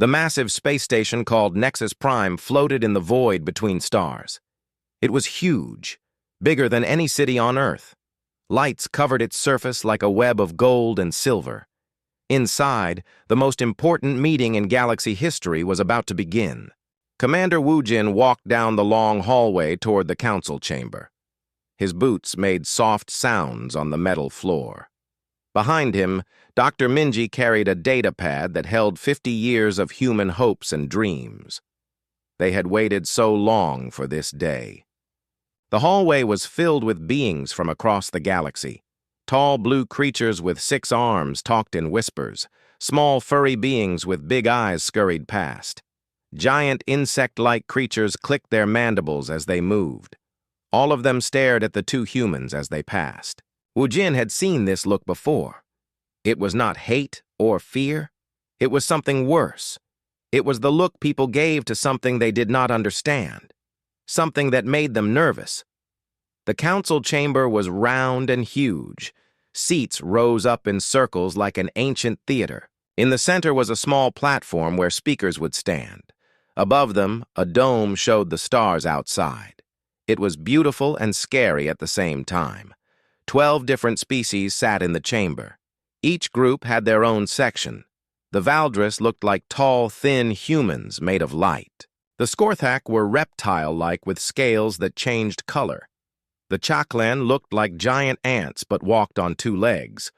The massive space station called Nexus Prime floated in the void between stars. It was huge, bigger than any city on Earth. Lights covered its surface like a web of gold and silver. Inside, the most important meeting in galaxy history was about to begin. Commander Wu Jin walked down the long hallway toward the council chamber. His boots made soft sounds on the metal floor. Behind him, Dr. Minji carried a data pad that held 50 years of human hopes and dreams. They had waited so long for this day. The hallway was filled with beings from across the galaxy. Tall blue creatures with 6 arms talked in whispers. Small furry beings with big eyes scurried past. Giant insect-like creatures clicked their mandibles as they moved. All of them stared at the 2 humans as they passed. Wu Jin had seen this look before. It was not hate or fear. It was something worse. It was the look people gave to something they did not understand. Something that made them nervous. The council chamber was round and huge. Seats rose up in circles like an ancient theater. In the center was a small platform where speakers would stand. Above them, a dome showed the stars outside. It was beautiful and scary at the same time. 12 different species sat in the chamber. Each group had their own section. The Valdris looked like tall, thin humans made of light. The Skorthak were reptile-like with scales that changed color. The Chaklan looked like giant ants but walked on 2 legs.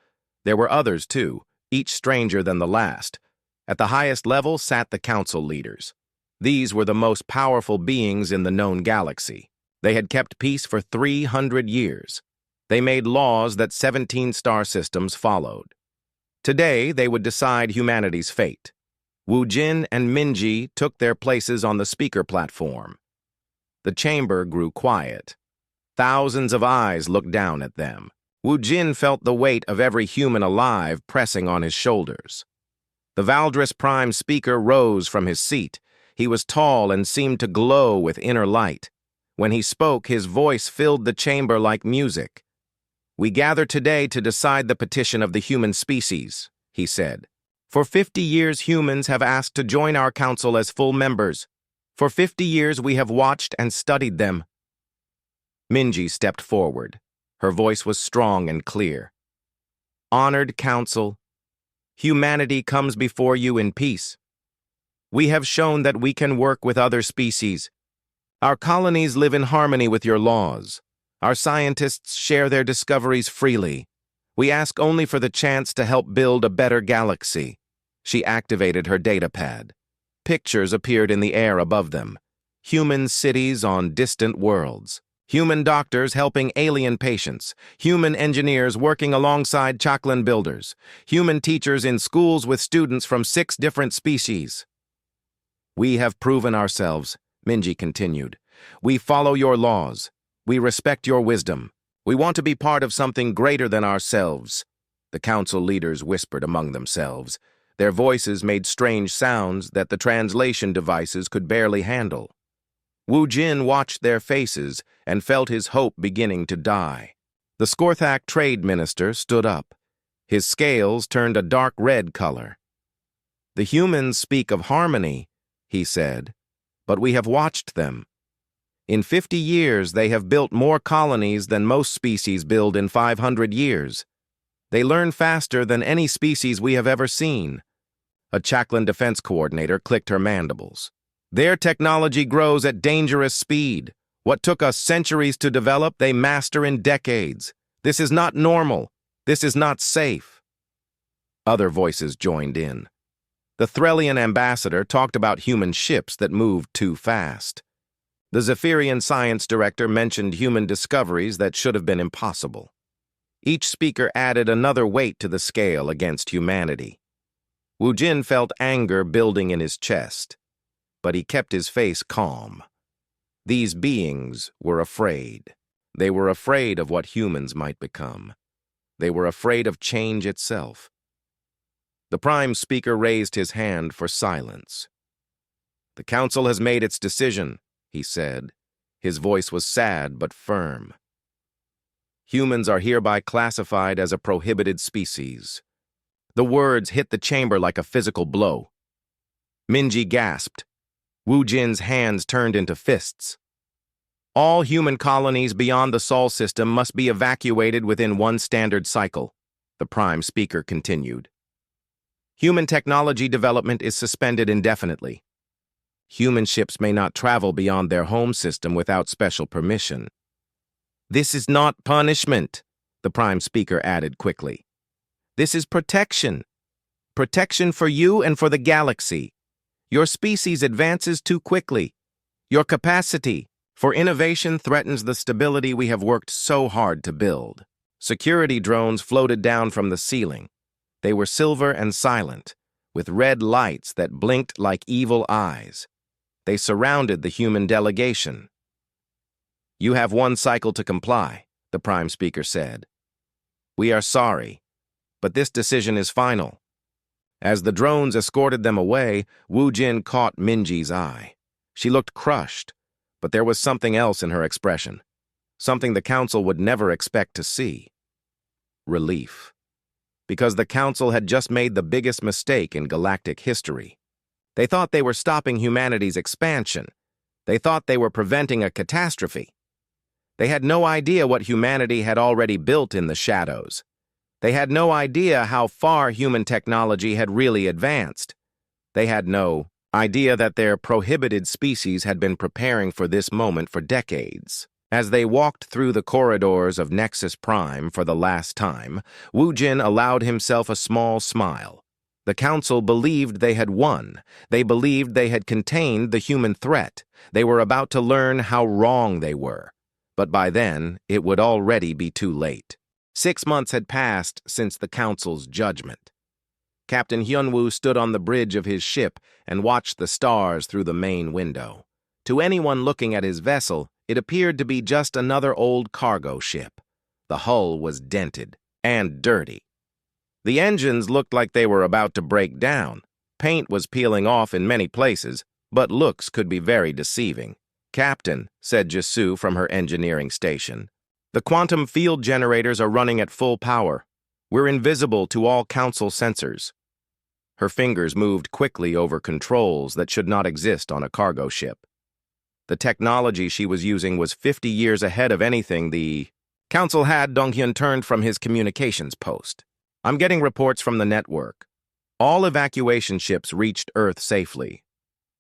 There were others, too, each stranger than the last. At the highest level sat the council leaders. These were the most powerful beings in the known galaxy. They had kept peace for 300 years. They made laws that 17 star systems followed. Today, they would decide humanity's fate. Wu Jin and Minji took their places on the speaker platform. The chamber grew quiet. Thousands of eyes looked down at them. Wu Jin felt the weight of every human alive pressing on his shoulders. The Valdris Prime speaker rose from his seat. He was tall and seemed to glow with inner light. When he spoke, his voice filled the chamber like music. "We gather today to decide the petition of the human species," he said. "For 50 years, humans have asked to join our council as full members. For 50 years, we have watched and studied them." Minji stepped forward. Her voice was strong and clear. "Honored council, humanity comes before you in peace. We have shown that we can work with other species. Our colonies live in harmony with your laws. Our scientists share their discoveries freely. We ask only for the chance to help build a better galaxy." She activated her data pad. Pictures appeared in the air above them. Human cities on distant worlds. Human doctors helping alien patients. Human engineers working alongside Chaklan builders. Human teachers in schools with students from 6 different species. "We have proven ourselves," Minji continued. "We follow your laws. We respect your wisdom. We want to be part of something greater than ourselves." The council leaders whispered among themselves. Their voices made strange sounds that the translation devices could barely handle. Wu Jin watched their faces and felt his hope beginning to die. The Skorthak trade minister stood up. His scales turned a dark red color. "The humans speak of harmony," he said, "but we have watched them. In 50 years, they have built more colonies than most species build in 500 years. They learn faster than any species we have ever seen." A Chaklan defense coordinator clicked her mandibles. "Their technology grows at dangerous speed. What took us centuries to develop, they master in decades. This is not normal. This is not safe." Other voices joined in. The Threlian ambassador talked about human ships that moved too fast. The Zephyrian science director mentioned human discoveries that should have been impossible. Each speaker added another weight to the scale against humanity. Wu Jin felt anger building in his chest, but he kept his face calm. These beings were afraid. They were afraid of what humans might become. They were afraid of change itself. The prime speaker raised his hand for silence. "The council has made its decision," he said. His voice was sad but firm. "Humans are hereby classified as a prohibited species." The words hit the chamber like a physical blow. Minji gasped. Wu Jin's hands turned into fists. All human colonies beyond the Sol system must be evacuated within one standard cycle, the Prime Speaker continued. Human technology development is suspended indefinitely. Human ships may not travel beyond their home system without special permission. This is not punishment, the Prime Speaker added quickly. This is protection. Protection for you and for the galaxy. Your species advances too quickly. Your capacity for innovation threatens the stability we have worked so hard to build. Security drones floated down from the ceiling. They were silver and silent, with red lights that blinked like evil eyes. They surrounded the human delegation. You have one cycle to comply, the Prime Speaker said. We are sorry, but this decision is final. As the drones escorted them away, Wu Jin caught Minji's eye. She looked crushed, but there was something else in her expression, something the Council would never expect to see. Relief. Because the Council had just made the biggest mistake in galactic history. They thought they were stopping humanity's expansion. They thought they were preventing a catastrophe. They had no idea what humanity had already built in the shadows. They had no idea how far human technology had really advanced. They had no idea that their prohibited species had been preparing for this moment for decades. As they walked through the corridors of Nexus Prime for the last time, Wu Jin allowed himself a small smile. The Council believed they had won. They believed they had contained the human threat. They were about to learn how wrong they were. But by then, it would already be too late. 6 months had passed since the Council's judgment. Captain Hyunwoo stood on the bridge of his ship and watched the stars through the main window. To anyone looking at his vessel, it appeared to be just another old cargo ship. The hull was dented and dirty. The engines looked like they were about to break down. Paint was peeling off in many places, but looks could be very deceiving. Captain, said Jisoo from her engineering station, the quantum field generators are running at full power. We're invisible to all Council sensors. Her fingers moved quickly over controls that should not exist on a cargo ship. The technology she was using was 50 years ahead of anything the Council had. Donghyun turned from his communications post. I'm getting reports from the network. All evacuation ships reached Earth safely.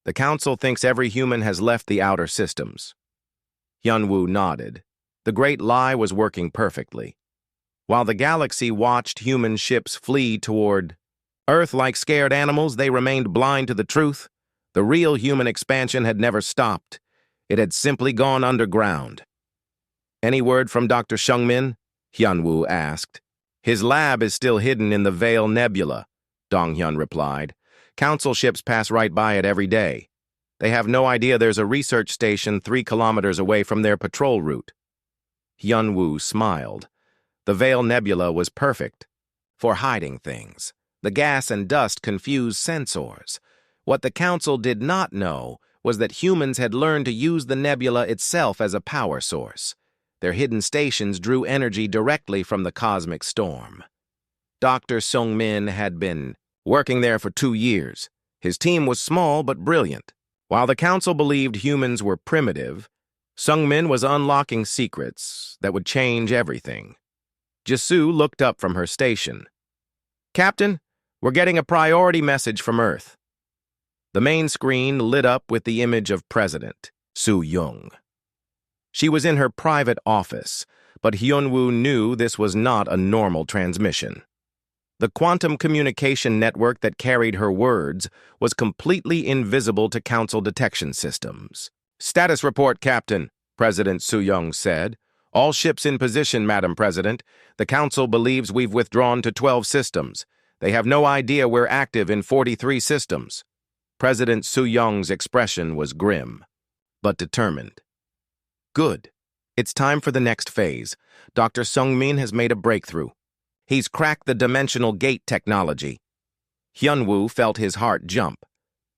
The Council thinks every human has left the outer systems. Hyunwoo nodded. The Great Lie was working perfectly. While the galaxy watched human ships flee toward Earth like scared animals, they remained blind to the truth. The real human expansion had never stopped. It had simply gone underground. Any word from Dr. Seungmin? Hyunwoo asked. His lab is still hidden in the Veil Nebula, Donghyun replied. Council ships pass right by it every day. They have no idea there's a research station 3 kilometers away from their patrol route. Hyunwoo smiled. The Veil Nebula was perfect for hiding things. The gas and dust confused sensors. What the Council did not know was that humans had learned to use the nebula itself as a power source. Their hidden stations drew energy directly from the cosmic storm. Dr. Seungmin had been working there for 2 years. His team was small but brilliant. While the Council believed humans were primitive, Seungmin was unlocking secrets that would change everything. Jisoo looked up from her station. Captain, we're getting a priority message from Earth. The main screen lit up with the image of President Soo-young. She was in her private office, but Hyunwoo knew this was not a normal transmission. The quantum communication network that carried her words was completely invisible to Council detection systems. Status report, Captain, President Soo-young said. All ships in position, Madam President. The Council believes we've withdrawn to 12 systems. They have no idea we're active in 43 systems. President Soo-young's expression was grim, but determined. Good. It's time for the next phase. Dr. Seungmin has made a breakthrough. He's cracked the dimensional gate technology. Hyunwoo felt his heart jump.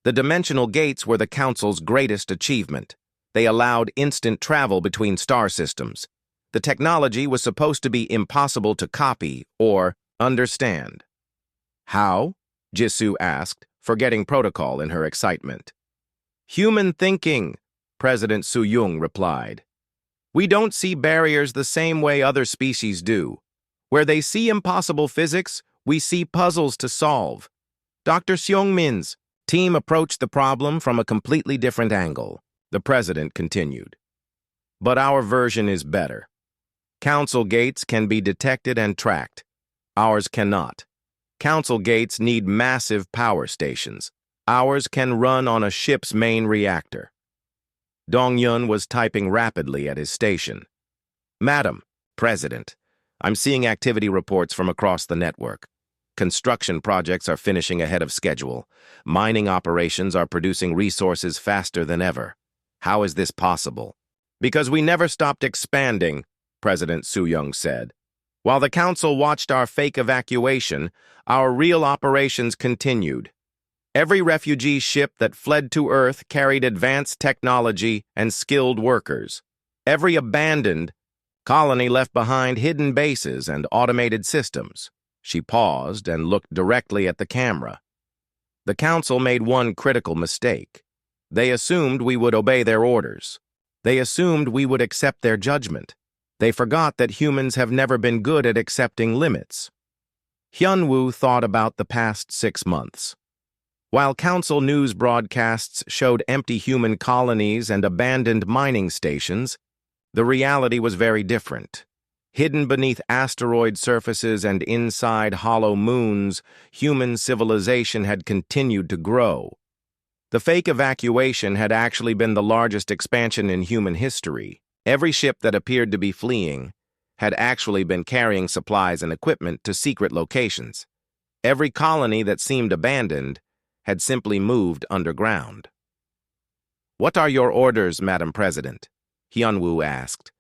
The dimensional gates were the Council's greatest achievement. They allowed instant travel between star systems. The technology was supposed to be impossible to copy or understand. How? Jisoo asked, forgetting protocol in her excitement. "Human thinking," President Su-yung replied. "We don't see barriers the same way other species do. Where they see impossible physics, we see puzzles to solve." Dr. Seung-min's team approached the problem from a completely different angle, the president continued. "But our version is better. Council gates can be detected and tracked. Ours cannot. Council gates need massive power stations. Ours can run on a ship's main reactor." Dong-yun was typing rapidly at his station. "Madam, President, I'm seeing activity reports from across the network. Construction projects are finishing ahead of schedule. Mining operations are producing resources faster than ever. How is this possible?" "Because we never stopped expanding," President Su-yung said. "While the Council watched our fake evacuation, our real operations continued. Every refugee ship that fled to Earth carried advanced technology and skilled workers. Every abandoned colony left behind hidden bases and automated systems." She paused and looked directly at the camera. "The Council made one critical mistake. They assumed we would obey their orders. They assumed we would accept their judgment. They forgot that humans have never been good at accepting limits." Hyun-woo thought about the past 6 months. While Council news broadcasts showed empty human colonies and abandoned mining stations, the reality was very different. Hidden beneath asteroid surfaces and inside hollow moons, human civilization had continued to grow. The fake evacuation had actually been the largest expansion in human history. Every ship that appeared to be fleeing had actually been carrying supplies and equipment to secret locations. Every colony that seemed abandoned had simply moved underground. "What are your orders, Madam President?" Hyun-woo asked.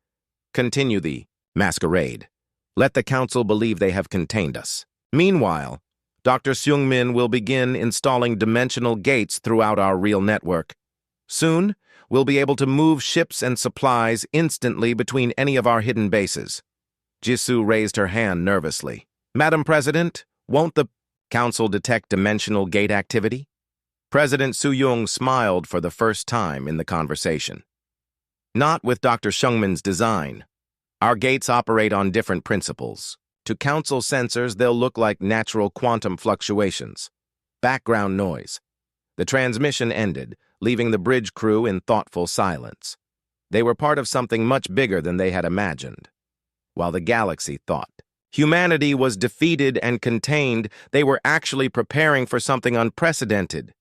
"Continue the masquerade. Let the Council believe they have contained us. Meanwhile, Dr. Seung-min will begin installing dimensional gates throughout our real network. Soon, we'll be able to move ships and supplies instantly between any of our hidden bases." Jisoo raised her hand nervously. "Madam President, won't the Council detect dimensional gate activity?" President Su-yung smiled for the first time in the conversation. "Not with Dr. Seung-min's design. Our gates operate on different principles. To Council sensors, they'll look like natural quantum fluctuations. Background noise." The transmission ended, leaving the bridge crew in thoughtful silence. They were part of something much bigger than they had imagined. While the galaxy thought humanity was defeated and contained, they were actually preparing for something unprecedented.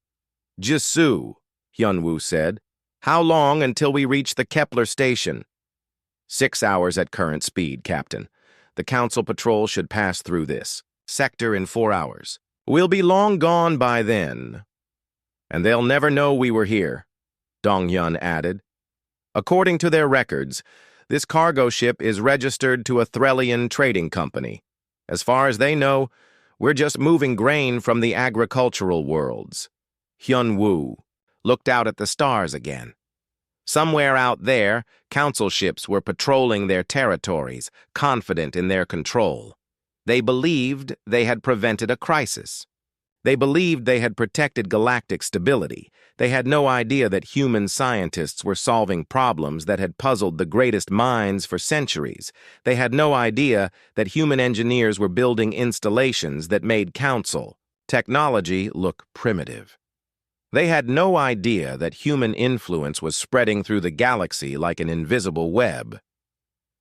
"Jisoo," Hyun-woo said, "how long until we reach the Kepler station?" 6 hours at current speed, Captain. The Council patrol should pass through this sector in 4 hours. We'll be long gone by then. And they'll never know we were here," Dong-hyun added. "According to their records, this cargo ship is registered to a Threlian trading company. As far as they know, we're just moving grain from the agricultural worlds." Hyun-woo looked out at the stars again. Somewhere out there, Council ships were patrolling their territories, confident in their control. They believed they had prevented a crisis. They believed they had protected galactic stability. They had no idea that human scientists were solving problems that had puzzled the greatest minds for centuries. They had no idea that human engineers were building installations that made Council technology look primitive. They had no idea that human influence was spreading through the galaxy like an invisible web.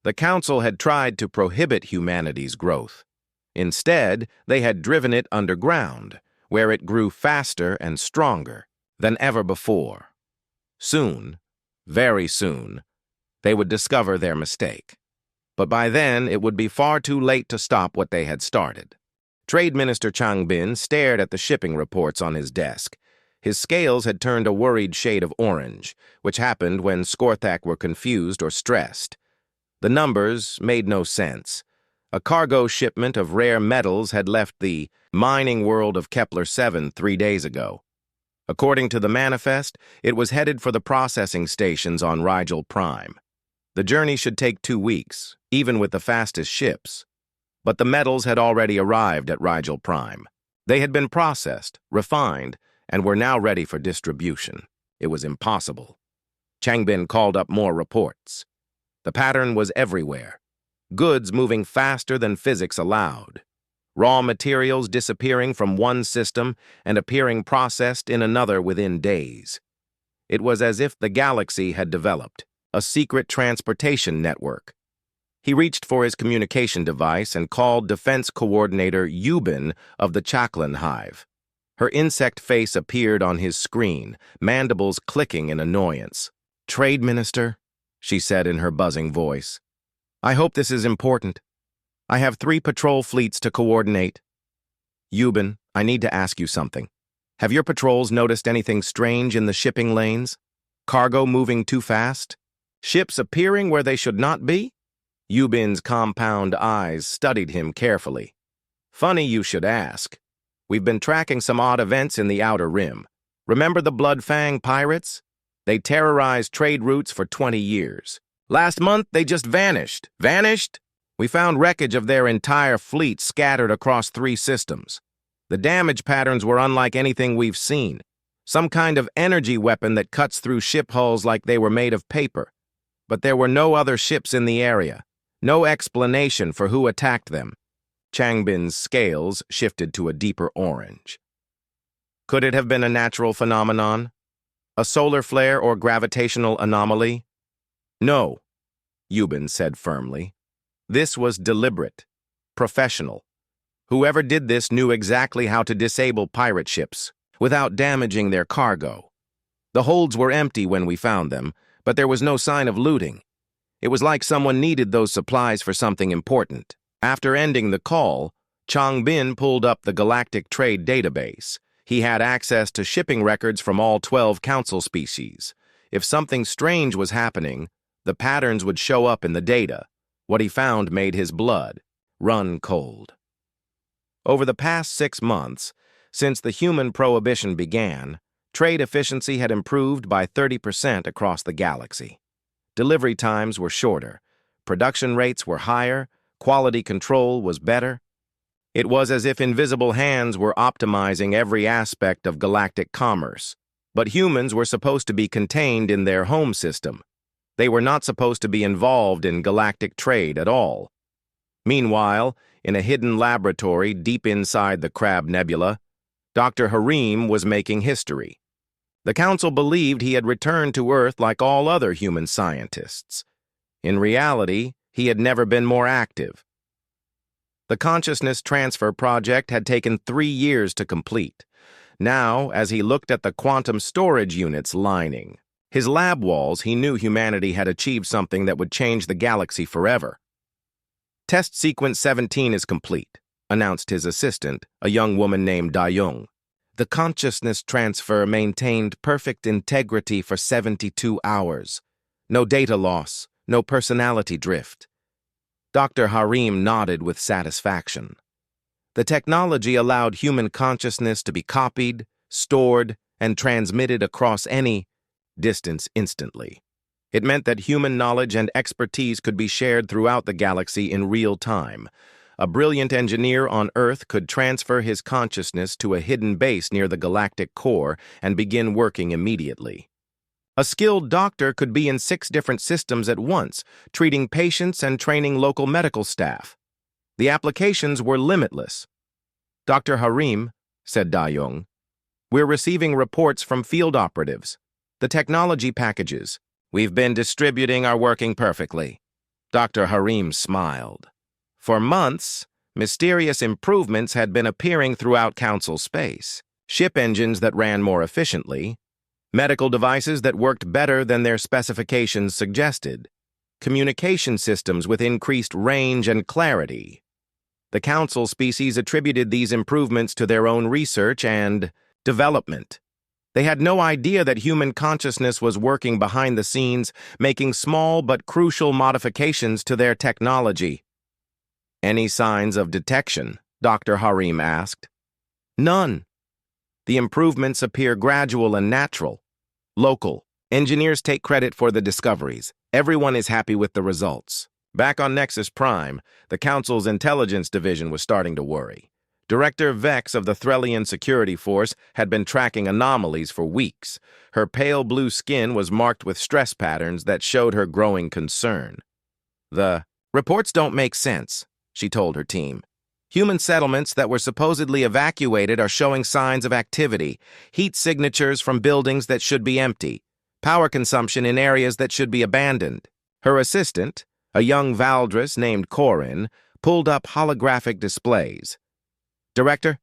The Council had tried to prohibit humanity's growth. Instead, they had driven it underground, where it grew faster and stronger than ever before. Soon, very soon, they would discover their mistake. But by then, it would be far too late to stop what they had started. Trade Minister Chang Bin stared at the shipping reports on his desk. His scales had turned a worried shade of orange, which happened when Skorthak were confused or stressed. The numbers made no sense. A cargo shipment of rare metals had left the mining world of Kepler 7 3 days ago. According to the manifest, it was headed for the processing stations on Rigel Prime. The journey should take 2 weeks, even with the fastest ships. But the metals had already arrived at Rigel Prime. They had been processed, refined, and were now ready for distribution. It was impossible. Changbin called up more reports. The pattern was everywhere. Goods moving faster than physics allowed. Raw materials disappearing from one system and appearing processed in another within days. It was as if the galaxy had developed a secret transportation network. He reached for his communication device and called Defense Coordinator Yubin of the Chaklin Hive. Her insect face appeared on his screen, mandibles clicking in annoyance. "Trade Minister," she said in her buzzing voice. "I hope this is important. I have 3 patrol fleets to coordinate." "Yubin, I need to ask you something. Have your patrols noticed anything strange in the shipping lanes? Cargo moving too fast? Ships appearing where they should not be?" Yubin's compound eyes studied him carefully. "Funny you should ask. We've been tracking some odd events in the Outer Rim. Remember the Bloodfang pirates? They terrorized trade routes for 20 years. Last month, they just vanished. Vanished? We found wreckage of their entire fleet scattered across 3 systems. The damage patterns were unlike anything we've seen. Some kind of energy weapon that cuts through ship hulls like they were made of paper. But there were no other ships in the area. No explanation for who attacked them." Changbin's scales shifted to a deeper orange. "Could it have been a natural phenomenon? A solar flare or gravitational anomaly?" "No," Yubin said firmly. "This was deliberate, professional. Whoever did this knew exactly how to disable pirate ships without damaging their cargo. The holds were empty when we found them, but there was no sign of looting. It was like someone needed those supplies for something important." After ending the call, Changbin pulled up the Galactic Trade Database. He had access to shipping records from all 12 council species. If something strange was happening, the patterns would show up in the data. What he found made his blood run cold. Over the past 6 months, since the human prohibition began, trade efficiency had improved by 30% across the galaxy. Delivery times were shorter, production rates were higher, quality control was better. It was as if invisible hands were optimizing every aspect of galactic commerce. But humans were supposed to be contained in their home system. They were not supposed to be involved in galactic trade at all. Meanwhile, in a hidden laboratory deep inside the Crab Nebula, Dr. Harim was making history. The Council believed he had returned to Earth like all other human scientists. In reality, he had never been more active. The consciousness transfer project had taken 3 years to complete. Now, as he looked at the quantum storage units lining his lab walls, he knew humanity had achieved something that would change the galaxy forever. "Test sequence 17 is complete," announced his assistant, a young woman named Dayong. "The consciousness transfer maintained perfect integrity for 72 hours. No data loss, no personality drift." Dr. Harim nodded with satisfaction. The technology allowed human consciousness to be copied, stored, and transmitted across any distance instantly. It meant that human knowledge and expertise could be shared throughout the galaxy in real time. A brilliant engineer on Earth could transfer his consciousness to a hidden base near the galactic core and begin working immediately. A skilled doctor could be in 6 different systems at once, treating patients and training local medical staff. The applications were limitless. "Dr. Harim," said Dayong, "we're receiving reports from field operatives. The technology packages we've been distributing are working perfectly." Dr. Harim smiled. For months, mysterious improvements had been appearing throughout Council space. Ship engines that ran more efficiently, medical devices that worked better than their specifications suggested, communication systems with increased range and clarity. The Council species attributed these improvements to their own research and development. They had no idea that human consciousness was working behind the scenes, making small but crucial modifications to their technology. "Any signs of detection?" Dr. Harim asked. "None. The improvements appear gradual and natural. Local. Engineers take credit for the discoveries. Everyone is happy with the results." Back on Nexus Prime, the Council's intelligence division was starting to worry. Director Vex of the Threllian Security Force had been tracking anomalies for weeks. Her pale blue skin was marked with stress patterns that showed her growing concern. "The reports don't make sense," she told her team. "Human settlements that were supposedly evacuated are showing signs of activity, heat signatures from buildings that should be empty, power consumption in areas that should be abandoned." Her assistant, a young Valdris named Corin, pulled up holographic displays. "Director,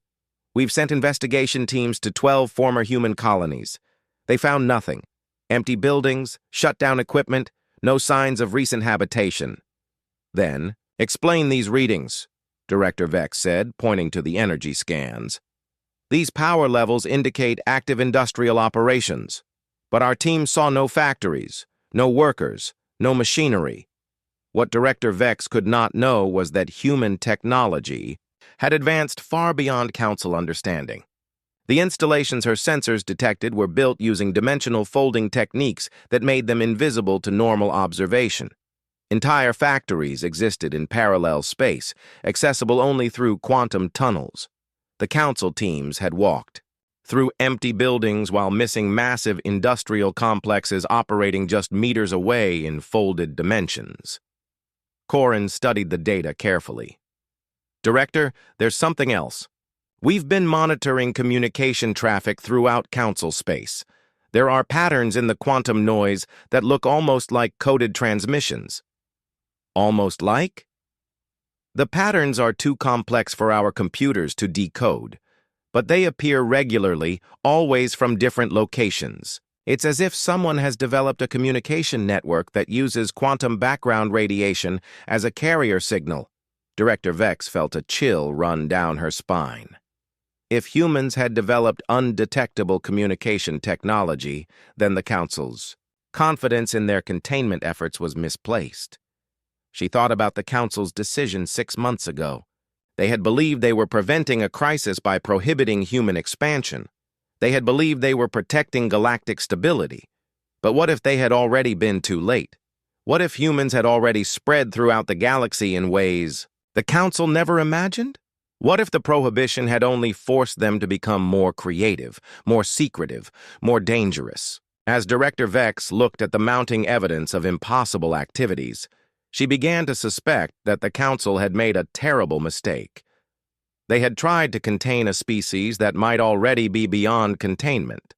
we've sent investigation teams to 12 former human colonies. They found nothing. Empty buildings, shut down equipment, no signs of recent habitation." "Then, explain these readings," Director Vex said, pointing to the energy scans. "These power levels indicate active industrial operations, but our team saw no factories, no workers, no machinery." What Director Vex could not know was that human technology had advanced far beyond Council understanding. The installations her sensors detected were built using dimensional folding techniques that made them invisible to normal observation. Entire factories existed in parallel space, accessible only through quantum tunnels. The Council teams had walked through empty buildings while missing massive industrial complexes operating just meters away in folded dimensions. Corin studied the data carefully. "Director, there's something else. We've been monitoring communication traffic throughout Council space. There are patterns in the quantum noise that look almost like coded transmissions." "Almost like?" "The patterns are too complex for our computers to decode, but they appear regularly, always from different locations. It's as if someone has developed a communication network that uses quantum background radiation as a carrier signal." Director Vex felt a chill run down her spine. If humans had developed undetectable communication technology, then the Council's confidence in their containment efforts was misplaced. She thought about the Council's decision 6 months ago. They had believed they were preventing a crisis by prohibiting human expansion. They had believed they were protecting galactic stability. But what if they had already been too late? What if humans had already spread throughout the galaxy in ways the Council never imagined? What if the prohibition had only forced them to become more creative, more secretive, more dangerous? As Director Vex looked at the mounting evidence of impossible activities, she began to suspect that the Council had made a terrible mistake. They had tried to contain a species that might already be beyond containment.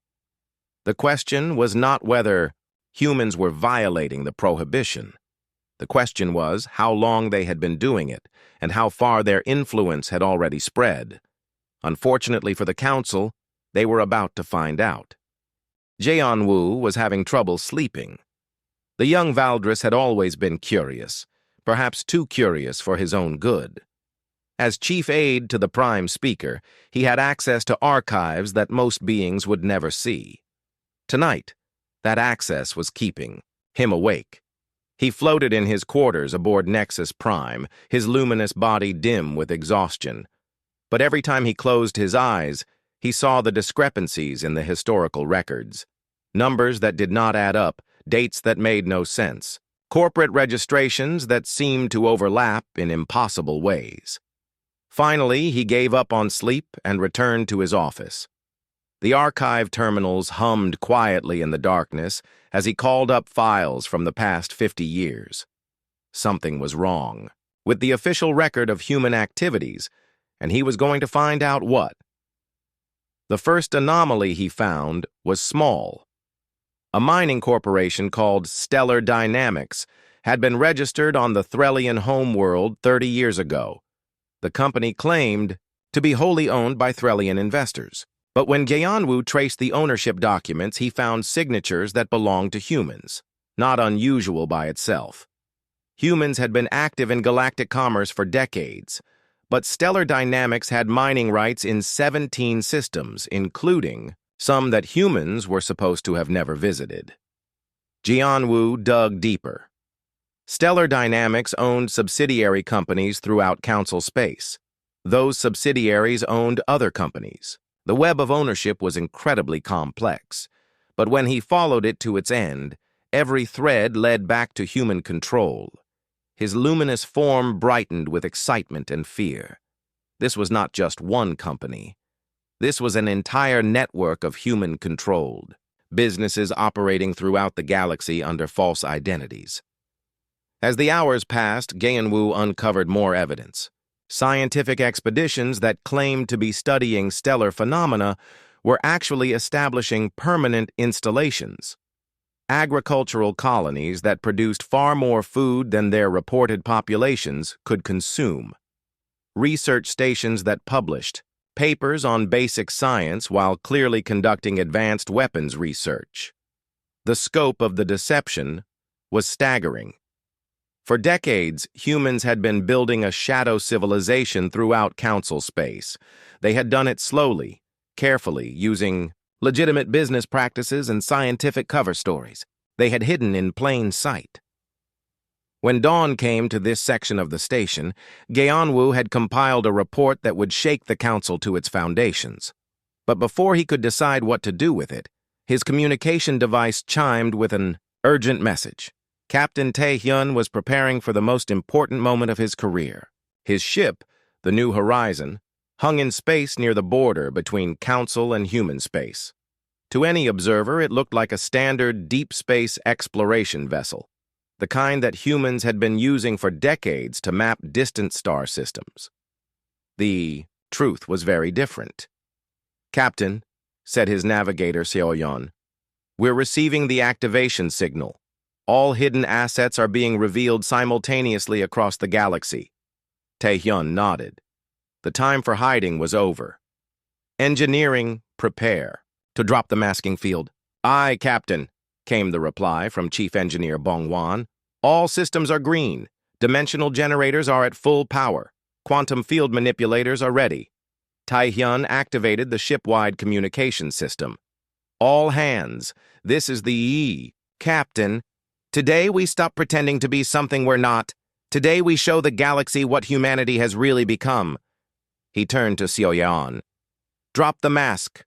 The question was not whether humans were violating the prohibition. The question was how long they had been doing it and how far their influence had already spread. Unfortunately for the Council, they were about to find out. Jianwu was having trouble sleeping. The young Valdris had always been curious, perhaps too curious for his own good. As chief aide to the Prime Speaker, he had access to archives that most beings would never see. Tonight, that access was keeping him awake. He floated in his quarters aboard Nexus Prime, his luminous body dim with exhaustion. But every time he closed his eyes, he saw the discrepancies in the historical records. Numbers that did not add up, dates that made no sense, corporate registrations that seemed to overlap in impossible ways. Finally, he gave up on sleep and returned to his office. The archive terminals hummed quietly in the darkness as he called up files from the past 50 years. Something was wrong with the official record of human activities, and he was going to find out what. The first anomaly he found was small. A mining corporation called Stellar Dynamics had been registered on the Threllian homeworld 30 years ago. The company claimed to be wholly owned by Threllian investors. But when Jianwu traced the ownership documents, he found signatures that belonged to humans, not unusual by itself. Humans had been active in galactic commerce for decades, but Stellar Dynamics had mining rights in 17 systems, including some that humans were supposed to have never visited. Jianwu dug deeper. Stellar Dynamics owned subsidiary companies throughout Council space. Those subsidiaries owned other companies. The web of ownership was incredibly complex, but when he followed it to its end, every thread led back to human control. His luminous form brightened with excitement and fear. This was not just one company. This was an entire network of human-controlled businesses operating throughout the galaxy under false identities. As the hours passed, Gaenwu uncovered more evidence. Scientific expeditions that claimed to be studying stellar phenomena were actually establishing permanent installations. Agricultural colonies that produced far more food than their reported populations could consume. Research stations that published papers on basic science while clearly conducting advanced weapons research. The scope of the deception was staggering. For decades, humans had been building a shadow civilization throughout Council space. They had done it slowly, carefully, using legitimate business practices and scientific cover stories. They had hidden in plain sight. When dawn came to this section of the station, Gaenwu had compiled a report that would shake the Council to its foundations. But before he could decide what to do with it, his communication device chimed with an urgent message. Captain Tae-hyun was preparing for the most important moment of his career. His ship, the New Horizon, hung in space near the border between Council and human space. To any observer, it looked like a standard deep space exploration vessel, the kind that humans had been using for decades to map distant star systems. The truth was very different. "Captain," said his navigator Seo-yeon, "we're receiving the activation signal. All hidden assets are being revealed simultaneously across the galaxy." Tae-hyun nodded. The time for hiding was over. "Engineering, prepare. To drop the masking field." "Aye, Captain," came the reply from Chief Engineer Bong-wan. "All systems are green. Dimensional generators are at full power. Quantum field manipulators are ready." Tae-hyun activated the ship-wide communication system. "All hands, this is the E. Captain. Today we stop pretending to be something we're not. Today we show the galaxy what humanity has really become." He turned to Seo-yeon. "Drop the mask."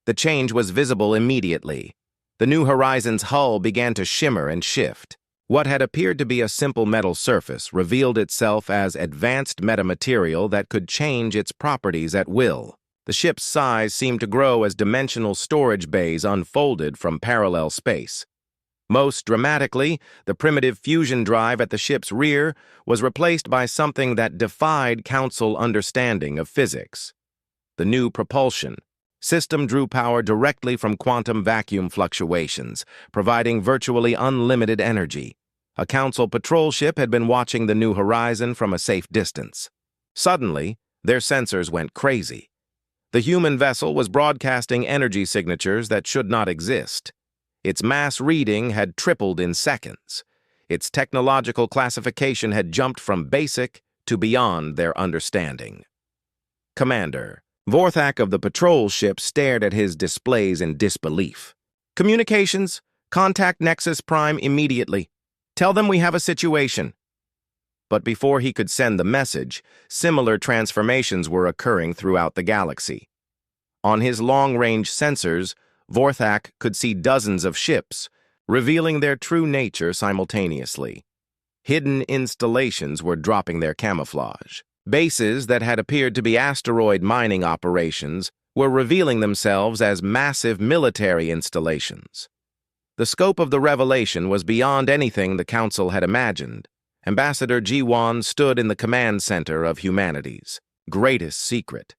The change was visible immediately. The New Horizon's hull began to shimmer and shift. What had appeared to be a simple metal surface revealed itself as advanced metamaterial that could change its properties at will. The ship's size seemed to grow as dimensional storage bays unfolded from parallel space. Most dramatically, the primitive fusion drive at the ship's rear was replaced by something that defied Council understanding of physics. The new propulsion system drew power directly from quantum vacuum fluctuations, providing virtually unlimited energy. A Council patrol ship had been watching the New Horizon from a safe distance. Suddenly, their sensors went crazy. The human vessel was broadcasting energy signatures that should not exist. Its mass reading had tripled in seconds. Its technological classification had jumped from basic to beyond their understanding. "Commander," Vorthak of the patrol ship stared at his displays in disbelief. "Communications, contact Nexus Prime immediately. Tell them we have a situation." But before he could send the message, similar transformations were occurring throughout the galaxy. On his long-range sensors, Vorthak could see dozens of ships, revealing their true nature simultaneously. Hidden installations were dropping their camouflage. Bases that had appeared to be asteroid mining operations were revealing themselves as massive military installations. The scope of the revelation was beyond anything the Council had imagined. Ambassador Ji-won stood in the command center of humanity's greatest secret.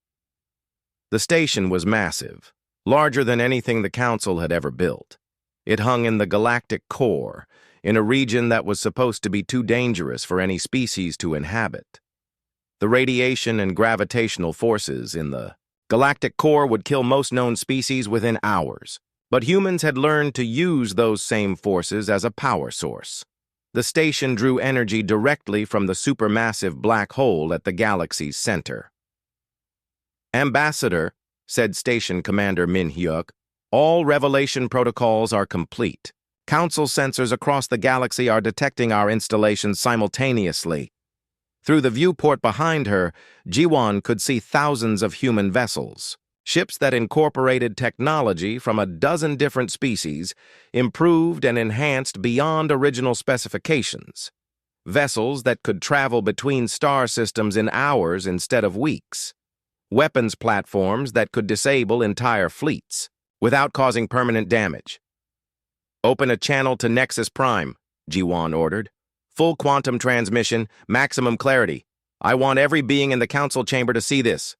The station was massive, larger than anything the Council had ever built. It hung in the galactic core, in a region that was supposed to be too dangerous for any species to inhabit. The radiation and gravitational forces in the galactic core would kill most known species within hours, but humans had learned to use those same forces as a power source. The station drew energy directly from the supermassive black hole at the galaxy's center. "Ambassador," said Station Commander Min Hyuk, "all revelation protocols are complete. Council sensors across the galaxy are detecting our installations simultaneously." Through the viewport behind her, Ji-won could see thousands of human vessels, ships that incorporated technology from a dozen different species, improved and enhanced beyond original specifications. vessels that could travel between star systems in hours instead of weeks, weapons platforms that could disable entire fleets without causing permanent damage. "Open a channel to Nexus Prime," Ji-Wan ordered. "Full quantum transmission, maximum clarity. I want every being in the council chamber to see this."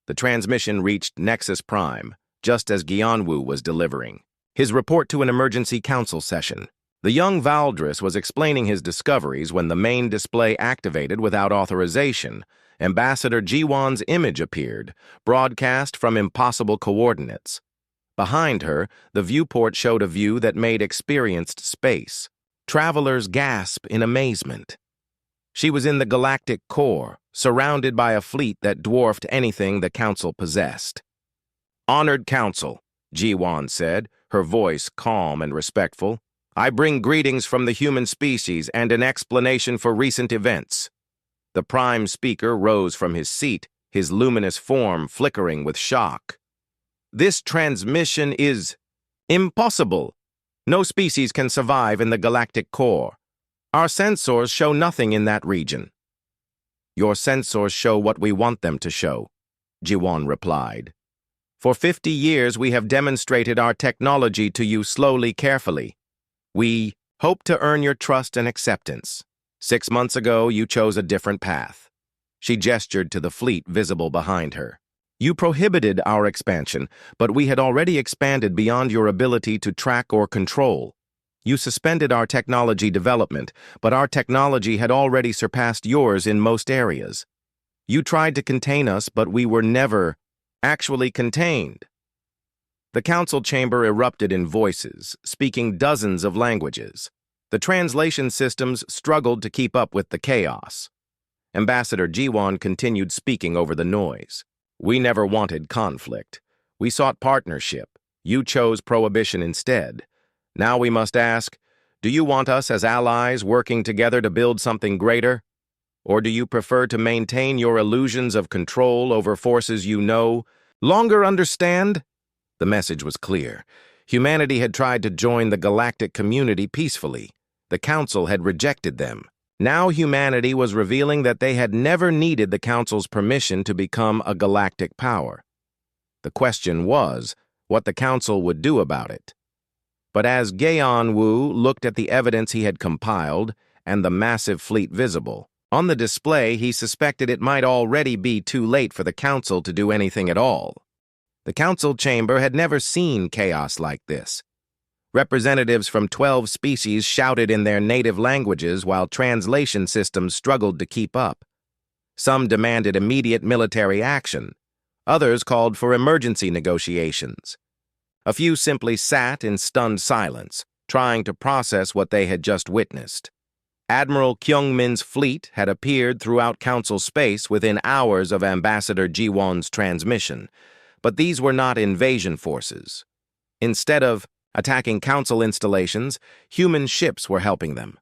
The transmission reached Nexus Prime, just as Guianwu was delivering his report to an emergency council session. The young Valdris was explaining his discoveries when the main display activated without authorization. Ambassador Ji-Wan's image appeared, broadcast from impossible coordinates. Behind her, the viewport showed a view that made experienced space travelers gasp in amazement. She was in the galactic core, surrounded by a fleet that dwarfed anything the Council possessed. "Honored Council," Ji-Wan said, her voice calm and respectful, "I bring greetings from the human species and an explanation for recent events." The Prime Speaker rose from his seat, his luminous form flickering with shock. "This transmission is impossible. No species can survive in the galactic core. Our sensors show nothing in that region." "Your sensors show what we want them to show," Ji-Wan replied. "For 50 years we have demonstrated our technology to you slowly, carefully. We hope to earn your trust and acceptance. 6 months ago you chose a different path." She gestured to the fleet visible behind her. "You prohibited our expansion, but we had already expanded beyond your ability to track or control. You suspended our technology development, but our technology had already surpassed yours in most areas. You tried to contain us, but we were never actually contained." The council chamber erupted in voices, speaking dozens of languages. The translation systems struggled to keep up with the chaos. Ambassador Ji-Wan continued speaking over the noise. "We never wanted conflict. We sought partnership. You chose prohibition instead. Now we must ask, do you want us as allies working together to build something greater? Or do you prefer to maintain your illusions of control over forces you no longer understand?" The message was clear. Humanity had tried to join the galactic community peacefully. The Council had rejected them. Now humanity was revealing that they had never needed the Council's permission to become a galactic power. The question was what the Council would do about it. But as Guianwu looked at the evidence he had compiled and the massive fleet visible on the display, he suspected it might already be too late for the Council to do anything at all. The Council chamber had never seen chaos like this. Representatives from 12 species shouted in their native languages while translation systems struggled to keep up. Some demanded immediate military action. Others called for emergency negotiations. A few simply sat in stunned silence, trying to process what they had just witnessed. Admiral Kyungmin's fleet had appeared throughout Council space within hours of Ambassador Ji-Wan's transmission, but these were not invasion forces. Instead of attacking Council installations, human ships were helping them.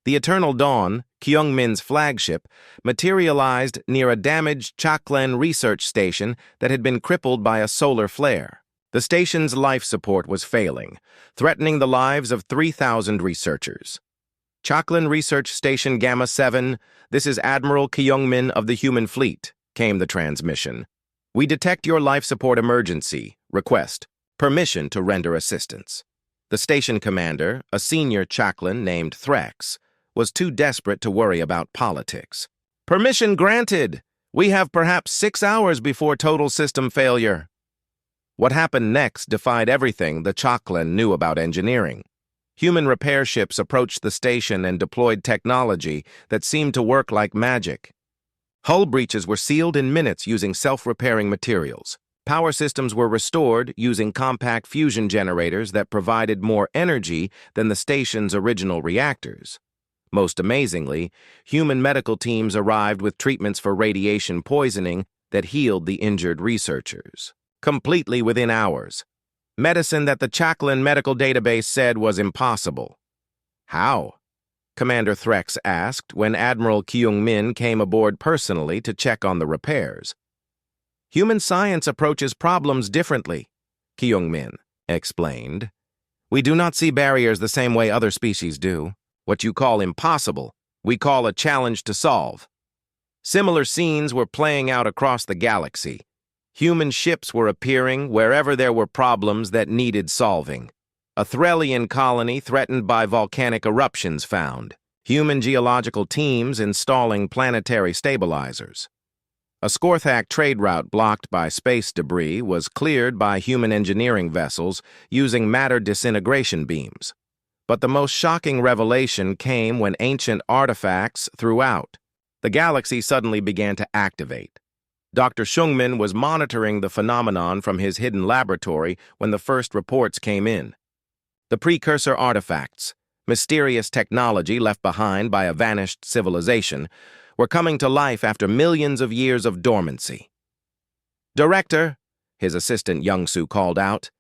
The Eternal Dawn, Kyungmin's flagship, materialized near a damaged Chaklen research station that had been crippled by a solar flare. The station's life support was failing, threatening the lives of 3,000 researchers. "Chaklen Research Station Gamma 7, this is Admiral Kyungmin of the Human Fleet," came the transmission. "We detect your life support emergency. Request permission to render assistance." The station commander, a senior Chaklen named Threx, was too desperate to worry about politics. "Permission granted. We have perhaps 6 hours before total system failure." What happened next defied everything the Chaklen knew about engineering. Human repair ships approached the station and deployed technology that seemed to work like magic. Hull breaches were sealed in minutes using self-repairing materials. Power systems were restored using compact fusion generators that provided more energy than the station's original reactors. Most amazingly, human medical teams arrived with treatments for radiation poisoning that healed the injured researchers completely within hours. Medicine that the Chaklen medical database said was impossible. "How?" Commander Threx asked when Admiral Kyungmin came aboard personally to check on the repairs. "Human science approaches problems differently," Kyungmin explained. "We do not see barriers the same way other species do. What you call impossible, we call a challenge to solve. Similar scenes were playing out across the galaxy. Human ships were appearing wherever there were problems that needed solving. A Threlian colony threatened by volcanic eruptions found. Human geological teams installing planetary stabilizers. A Scorthak trade route blocked by space debris was cleared by human engineering vessels using matter disintegration beams. But the most shocking revelation came when ancient artifacts throughout the galaxy suddenly began to activate. Dr. Shungmin was monitoring the phenomenon from his hidden laboratory when the first reports came in. The precursor artifacts, mysterious technology left behind by a vanished civilization, were coming to life after millions of years of dormancy. "Director," his assistant Youngsu called out,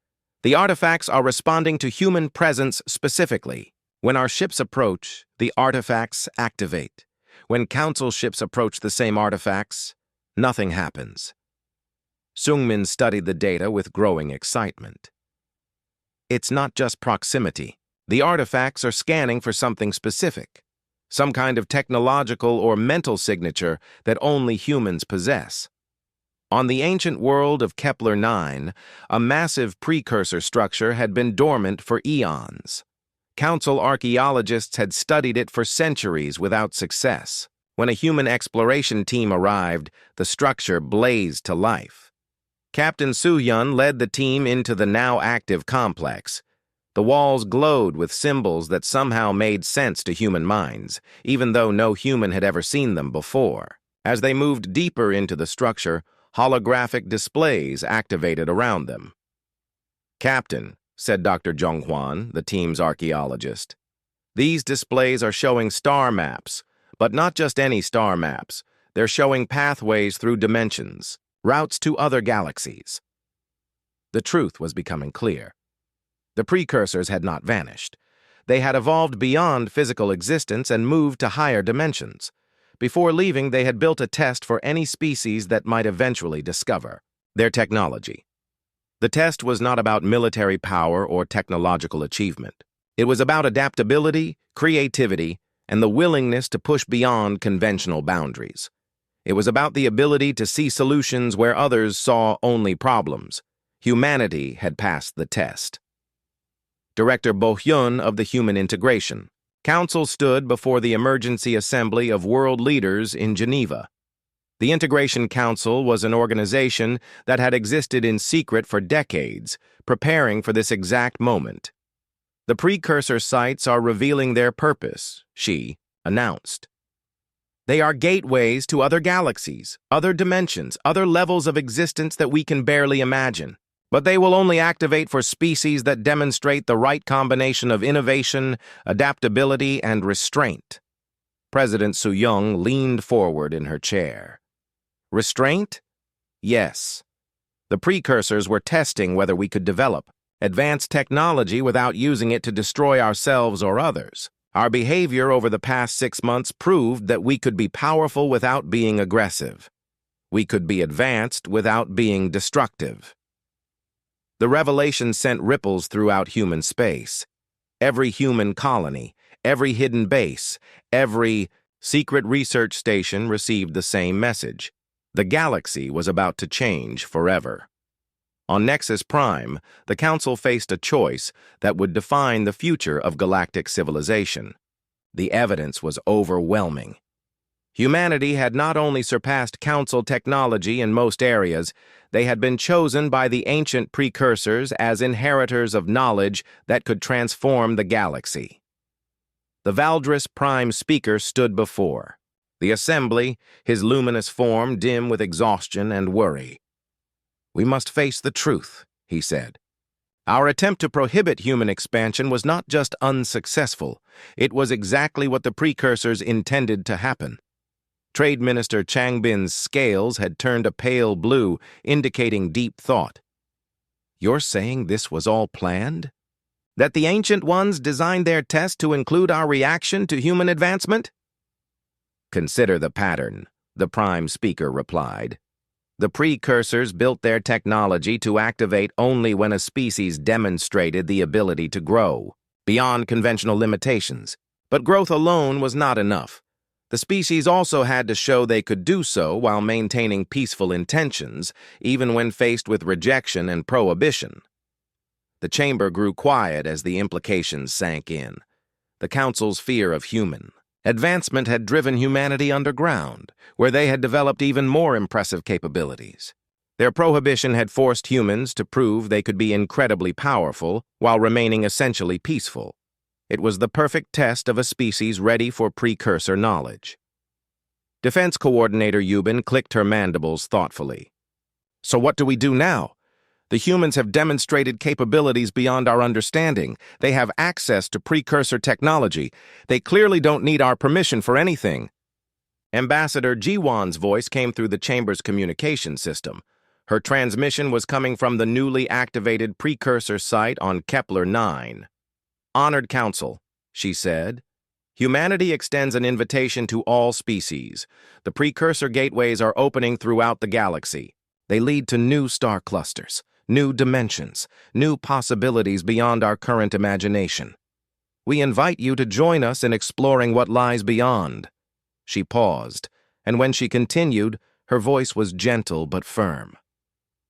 "the artifacts are responding to human presence specifically. When our ships approach, the artifacts activate. When Council ships approach the same artifacts, nothing happens." Sungmin studied the data with growing excitement. It's not just proximity. The artifacts are scanning for something specific, some kind of technological or mental signature that only humans possess. On the ancient world of Kepler-9, a massive precursor structure had been dormant for eons. Council archaeologists had studied it for centuries without success. When a human exploration team arrived, the structure blazed to life. Captain Su-hyun led the team into the now active complex. The walls glowed with symbols that somehow made sense to human minds, even though no human had ever seen them before. As they moved deeper into the structure, holographic displays activated around them. "Captain," said Dr. Zhonghwan, the team's archaeologist, "these displays are showing star maps, but not just any star maps. They're showing pathways through dimensions, routes to other galaxies." The truth was becoming clear. The precursors had not vanished. They had evolved beyond physical existence and moved to higher dimensions. Before leaving, they had built a test for any species that might eventually discover their technology. The test was not about military power or technological achievement. It was about adaptability, creativity, and the willingness to push beyond conventional boundaries. It was about the ability to see solutions where others saw only problems. Humanity had passed the test. Director Bo-hyun of the Human Integration Council stood before the Emergency Assembly of World Leaders in Geneva. The Integration Council was an organization that had existed in secret for decades, preparing for this exact moment. "The precursor sites are revealing their purpose," she announced. "They are gateways to other galaxies, other dimensions, other levels of existence that we can barely imagine. But they will only activate for species that demonstrate the right combination of innovation, adaptability, and restraint." President Su-young leaned forward in her chair. Restraint? Yes. The precursors were testing whether we could develop advanced technology without using it to destroy ourselves or others. Our behavior over the past 6 months proved that we could be powerful without being aggressive. We could be advanced without being destructive. The revelation sent ripples throughout human space. Every human colony, every hidden base, every secret research station received the same message. The galaxy was about to change forever. On Nexus Prime, the Council faced a choice that would define the future of galactic civilization. The evidence was overwhelming. Humanity had not only surpassed Council technology in most areas, they had been chosen by the ancient precursors as inheritors of knowledge that could transform the galaxy. The Valdris Prime Speaker stood before the assembly, his luminous form dim with exhaustion and worry. "We must face the truth," he said. "Our attempt to prohibit human expansion was not just unsuccessful, it was exactly what the precursors intended to happen." Trade Minister Changbin's scales had turned a pale blue, indicating deep thought. "You're saying this was all planned? That the Ancient Ones designed their test to include our reaction to human advancement?" "Consider the pattern," the Prime Speaker replied. "The precursors built their technology to activate only when a species demonstrated the ability to grow, beyond conventional limitations. But growth alone was not enough. The species also had to show they could do so while maintaining peaceful intentions, even when faced with rejection and prohibition. The chamber grew quiet as the implications sank in. The Council's fear of human advancement had driven humanity underground, where they had developed even more impressive capabilities. Their prohibition had forced humans to prove they could be incredibly powerful while remaining essentially peaceful. It was the perfect test of a species ready for precursor knowledge. Defense Coordinator Yubin clicked her mandibles thoughtfully. So what do we do now? The humans have demonstrated capabilities beyond our understanding. They have access to precursor technology. They clearly don't need our permission for anything. Ambassador Jiwan's voice came through the chamber's communication system. Her transmission was coming from the newly activated precursor site on Kepler 9. Honored Council, she said. Humanity extends an invitation to all species. The precursor gateways are opening throughout the galaxy. They lead to new star clusters, new dimensions, new possibilities beyond our current imagination. We invite you to join us in exploring what lies beyond. She paused, and when she continued, her voice was gentle but firm.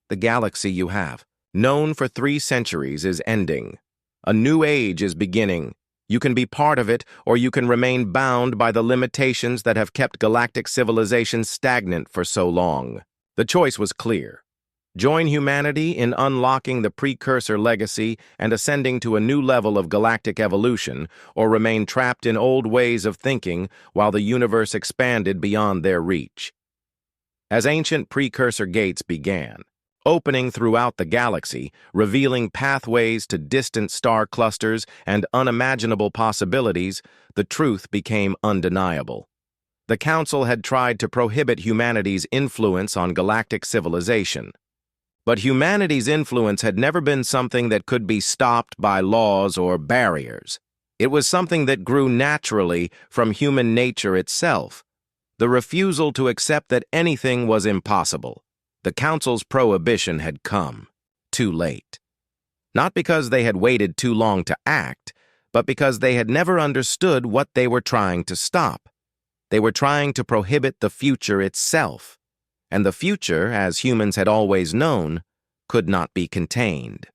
The galaxy you have, known for 3 centuries, is ending. A new age is beginning. You can be part of it, or you can remain bound by the limitations that have kept galactic civilization stagnant for so long. The choice was clear. Join humanity in unlocking the precursor legacy and ascending to a new level of galactic evolution, or remain trapped in old ways of thinking while the universe expanded beyond their reach. As ancient precursor gates began, opening throughout the galaxy, revealing pathways to distant star clusters and unimaginable possibilities, the truth became undeniable. The Council had tried to prohibit humanity's influence on galactic civilization. But humanity's influence had never been something that could be stopped by laws or barriers. It was something that grew naturally from human nature itself, the refusal to accept that anything was impossible. The Council's prohibition had come too late. Not because they had waited too long to act, but because they had never understood what they were trying to stop. They were trying to prohibit the future itself, and the future, as humans had always known, could not be contained.